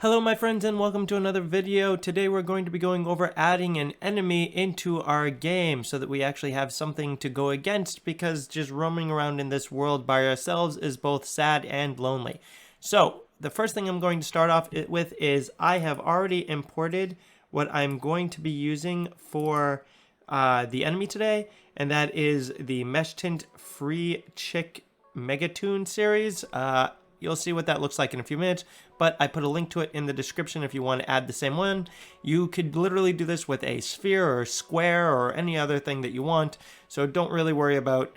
Hello my friends and welcome to another video. Today we're going to be going over adding an enemy into our game so that we actually have something to go against, because just roaming around in this world by ourselves is both sad and lonely. So the first thing I'm going to start off with is I have already imported what I'm going to be using for the enemy today, and that is the Mesh Tint Free Chick Megatoon series. You'll see what that looks like in a few minutes, but I put a link to it in the description if you want to add the same one. You could literally do this with a sphere or a square or any other thing that you want, so don't really worry about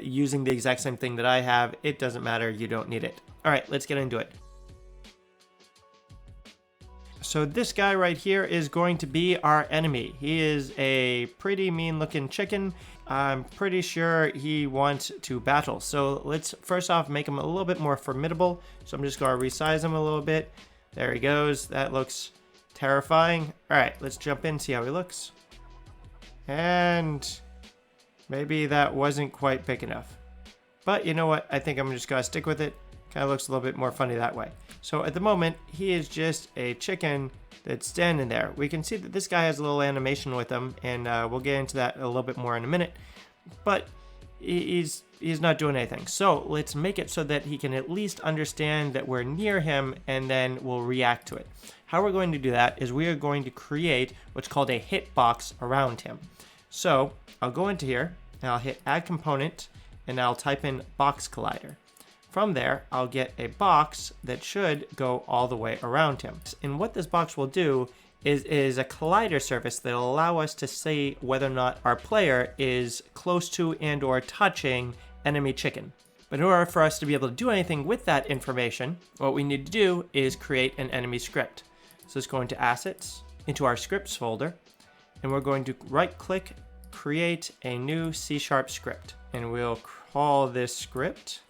using the exact same thing that I have. It doesn't matter, you don't need it. All right, let's get into it. So this guy right here is going to be our enemy. He is a pretty mean looking chicken. I'm pretty sure he wants to battle. So let's first off make him a little bit more formidable. So I'm just going to resize him a little bit. There he goes. That looks terrifying. All right, let's jump in, see how he looks. And maybe that wasn't quite big enough. But you know what? I think I'm just going to stick with it. Kind of looks a little bit more funny that way. So at the moment, he is just a chicken that's standing there. We can see that this guy has a little animation with him, and we'll get into that a little bit more in a minute. But he's not doing anything. So let's make it so that he can at least understand that we're near him, and then we'll react to it. How we're going to do that is we are going to create what's called a hitbox around him. So I'll go into here, and I'll hit Add Component, and I'll type in Box Collider. From there, I'll get a box that should go all the way around him. And what this box will do is a collider surface that will allow us to see whether or not our player is close to and or touching enemy chicken. But in order for us to be able to do anything with that information, what we need to do is create an enemy script. So let's go into Assets, into our Scripts folder, and we're going to right-click, create a new C# script. And we'll call this script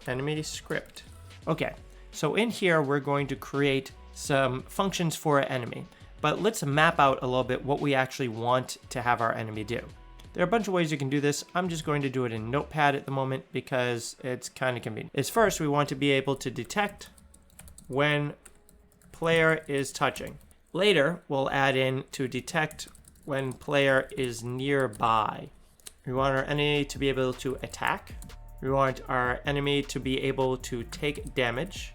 enemy script. Okay, so in here we're going to create some functions for an enemy, but let's map out a little bit what we actually want to have our enemy do. There are a bunch of ways you can do this. I'm just going to do it in Notepad at the moment because it's kind of convenient. Is first we want to be able to detect when player is touching. Later we'll add in to detect when player is nearby. We want our enemy to be able to attack. We want our enemy to be able to take damage,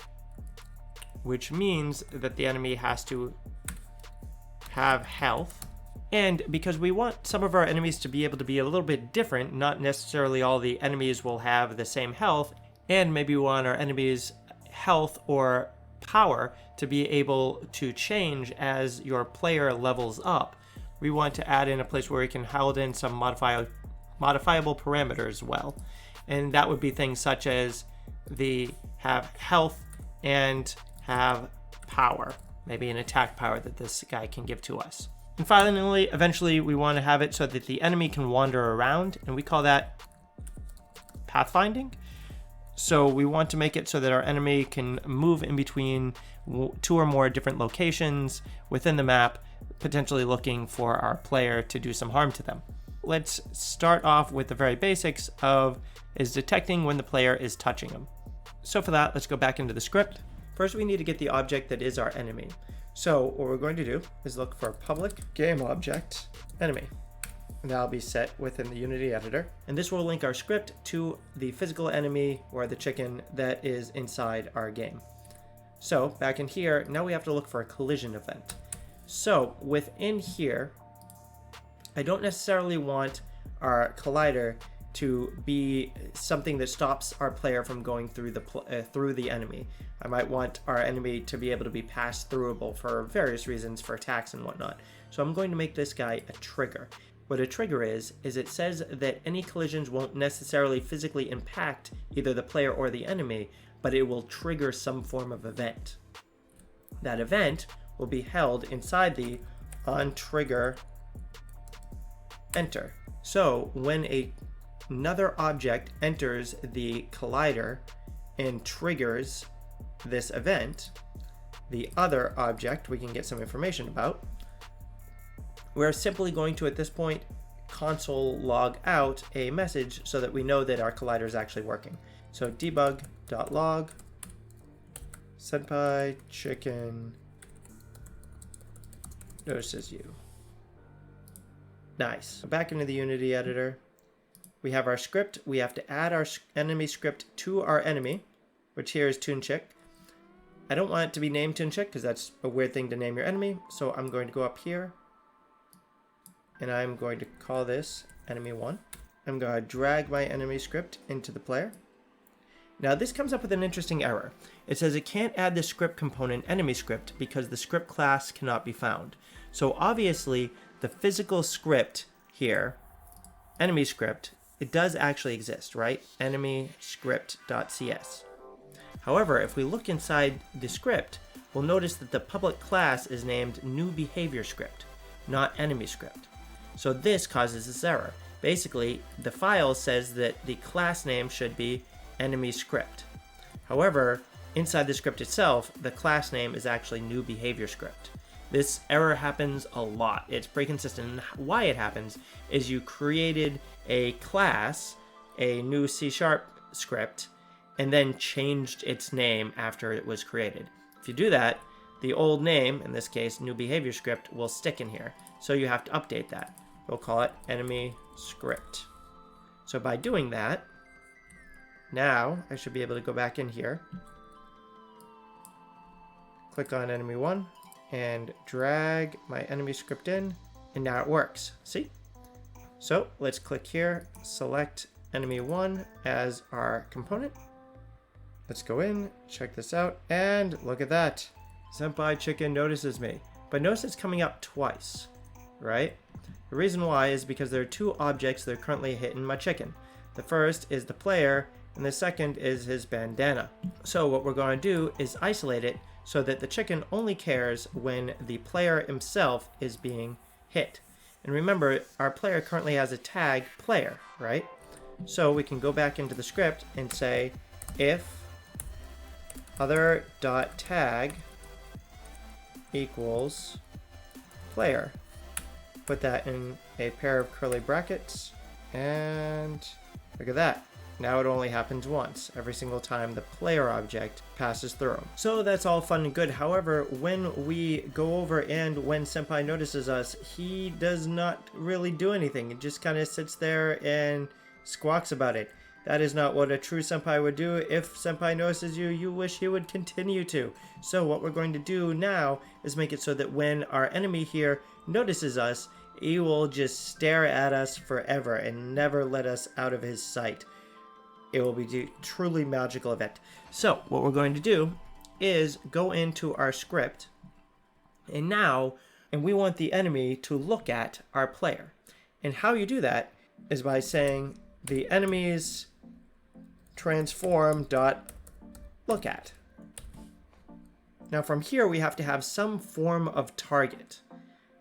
which means that the enemy has to have health. And because we want some of our enemies to be able to be a little bit different, not necessarily all the enemies will have the same health, and maybe we want our enemies' health or power to be able to change as your player levels up, we want to add in a place where we can hold in some modifiable parameters as well. And that would be things such as the have health and have power, maybe an attack power that this guy can give to us. And finally, eventually we want to have it so that the enemy can wander around, and we call that pathfinding. So we want to make it so that our enemy can move in between two or more different locations within the map, potentially looking for our player to do some harm to them. Let's start off with the very basics of is detecting when the player is touching them. So for that, let's go back into the script. First, we need to get the object that is our enemy. So what we're going to do is look for public game object enemy. And that'll be set within the Unity editor. And this will link our script to the physical enemy or the chicken that is inside our game. So back in here, now we have to look for a collision event. So within here, I don't necessarily want our collider to be something that stops our player from going through the enemy. I might want our enemy to be able to be pass-throughable for various reasons, for attacks and whatnot. So I'm going to make this guy a trigger. What a trigger is it says that any collisions won't necessarily physically impact either the player or the enemy, but it will trigger some form of event. That event will be held inside the onTrigger enter. So when another object enters the collider and triggers this event, the other object we can get some information about, we're simply going to, at this point, console log out a message so that we know that our collider is actually working. So debug.log Senpai Chicken notices you. Nice. Back into the Unity editor. We have our script. We have to add our enemy script to our enemy, which here is Toonchick. I don't want it to be named Toonchick because that's a weird thing to name your enemy. So I'm going to go up here and I'm going to call this enemy 1. I'm going to drag my enemy script into the player. Now this comes up with an interesting error. It says it can't add the script component enemy script because the script class cannot be found. So obviously the physical script here, enemy script, it does actually exist, right? Enemy script.cs. However, if we look inside the script, we'll notice that the public class is named new behavior script, not enemy script. So this causes this error. Basically, the file says that the class name should be enemy script. However, inside the script itself, the class name is actually new behavior script. This error happens a lot. It's pretty consistent. And why it happens is you created a class, a new C# script, and then changed its name after it was created. If you do that, the old name, in this case, new behavior script, will stick in here. So you have to update that. We'll call it enemy script. So by doing that, now I should be able to go back in here, click on enemy 1, and drag my enemy script in, and now it works. See? So let's click here, select enemy 1 as our component. Let's go in, check this out, and look at that. Senpai Chicken notices me, but notice it's coming up twice, right? The reason why is because there are two objects that are currently hitting my chicken. The first is the player, and the second is his bandana. So what we're going to do is isolate it so that the chicken only cares when the player himself is being hit. And remember, our player currently has a tag player, right? So we can go back into the script and say if other.tag equals player. Put that in a pair of curly brackets, and look at that. Now it only happens once, every single time the player object passes through. So that's all fun and good. However, when we go over and when Senpai notices us, he does not really do anything. He just kind of sits there and squawks about it. That is not what a true Senpai would do. If Senpai notices you, you wish he would continue to. So what we're going to do now is make it so that when our enemy here notices us, he will just stare at us forever and never let us out of his sight. It will be a truly magical event. So what we're going to do is go into our script, and we want the enemy to look at our player. And how you do that is by saying the enemy's transform dot look at. Now from here we have to have some form of target.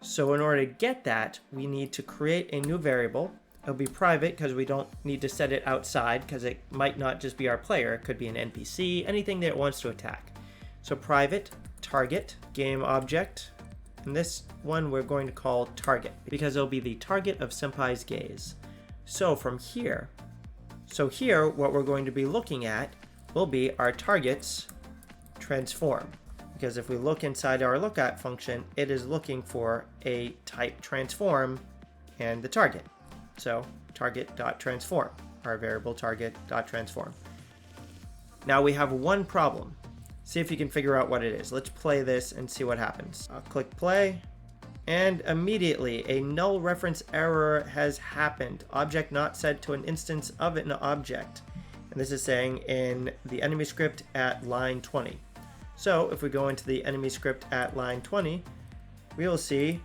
So in order to get that, we need to create a new variable. It'll be private because we don't need to set it outside because it might not just be our player. It could be an NPC, anything that it wants to attack. So private target game object. And this one we're going to call target because it'll be the target of Senpai's gaze. So from here, what we're going to be looking at will be our target's transform. Because if we look inside our look at function, it is looking for a type transform and the target. So target.transform, our variable target.transform. Now we have one problem. See if you can figure out what it is. Let's play this and see what happens. I'll click play, and immediately a null reference error has happened. Object not set to an instance of an object. And this is saying in the enemy script at line 20. So if we go into the enemy script at line 20, we will see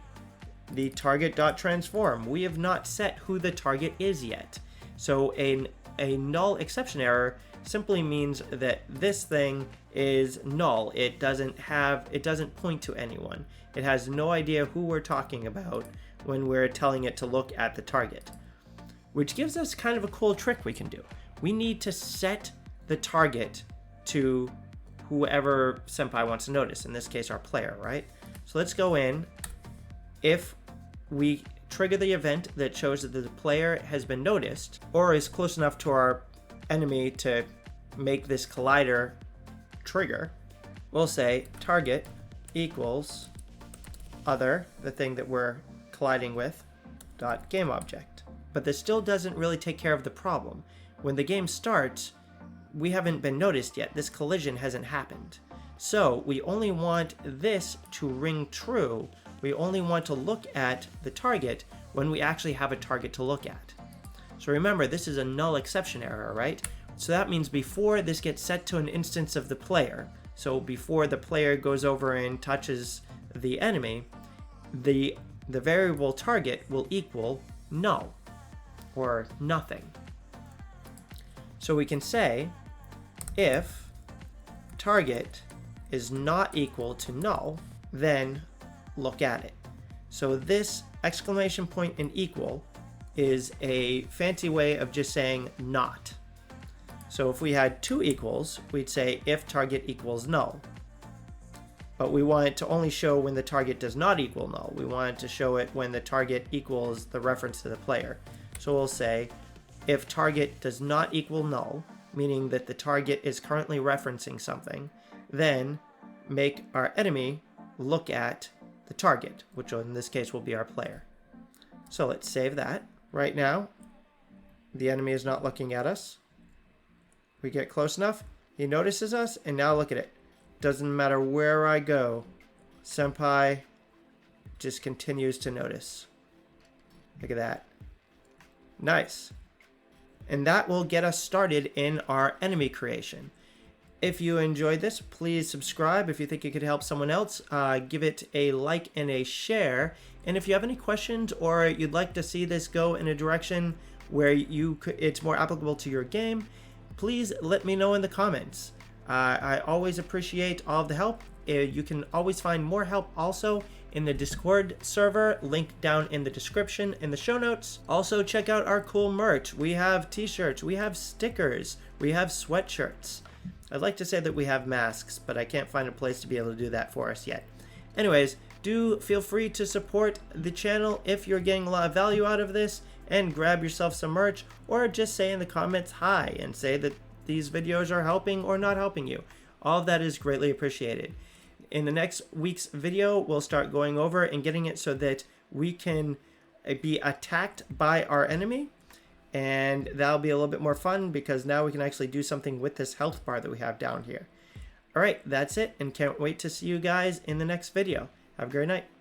the target.transform. We have not set who the target is yet. So a null exception error simply means that this thing is null. It doesn't point to anyone. It has no idea who we're talking about when we're telling it to look at the target. Which gives us kind of a cool trick we can do. We need to set the target to whoever Senpai wants to notice, in this case our player, right? So let's go in. If we trigger the event that shows that the player has been noticed or is close enough to our enemy to make this collider trigger, we'll say target equals other, the thing that we're colliding with, dot game object. But this still doesn't really take care of the problem. When the game starts, we haven't been noticed yet. This collision hasn't happened. So we only want this to ring true. We only want to look at the target when we actually have a target to look at. So remember, this is a null exception error, right? So that means before this gets set to an instance of the player, so before the player goes over and touches the enemy, the variable target will equal null or nothing. So we can say if target is not equal to null, then look at it. So this exclamation point and equal is a fancy way of just saying not. So if we had two equals, we'd say if target equals null. But we want it to only show when the target does not equal null. We want it to show it when the target equals the reference to the player. So we'll say if target does not equal null, meaning that the target is currently referencing something, then make our enemy look at the target, which in this case will be our player. So let's save that. Right now, the enemy is not looking at us. We get close enough, he notices us, and now look at it. Doesn't matter where I go, Senpai just continues to notice. Look at that. Nice. And that will get us started in our enemy creation. If you enjoyed this, please subscribe. If you think it could help someone else, give it a like and a share. And if you have any questions or you'd like to see this go in a direction where it's more applicable to your game, please let me know in the comments. I always appreciate all of the help. You can always find more help also in the Discord server, linked down in the description in the show notes. Also check out our cool merch. We have t-shirts, we have stickers, we have sweatshirts. I'd like to say that we have masks, but I can't find a place to be able to do that for us yet. Anyways, do feel free to support the channel if you're getting a lot of value out of this, and grab yourself some merch, or just say in the comments hi and say that these videos are helping or not helping you. All of that is greatly appreciated. In the next week's video, we'll start going over and getting it so that we can be attacked by our enemy, and that'll be a little bit more fun because now we can actually do something with this health bar that we have down here. All right, that's it, and can't wait to see you guys in the next video. Have a great night.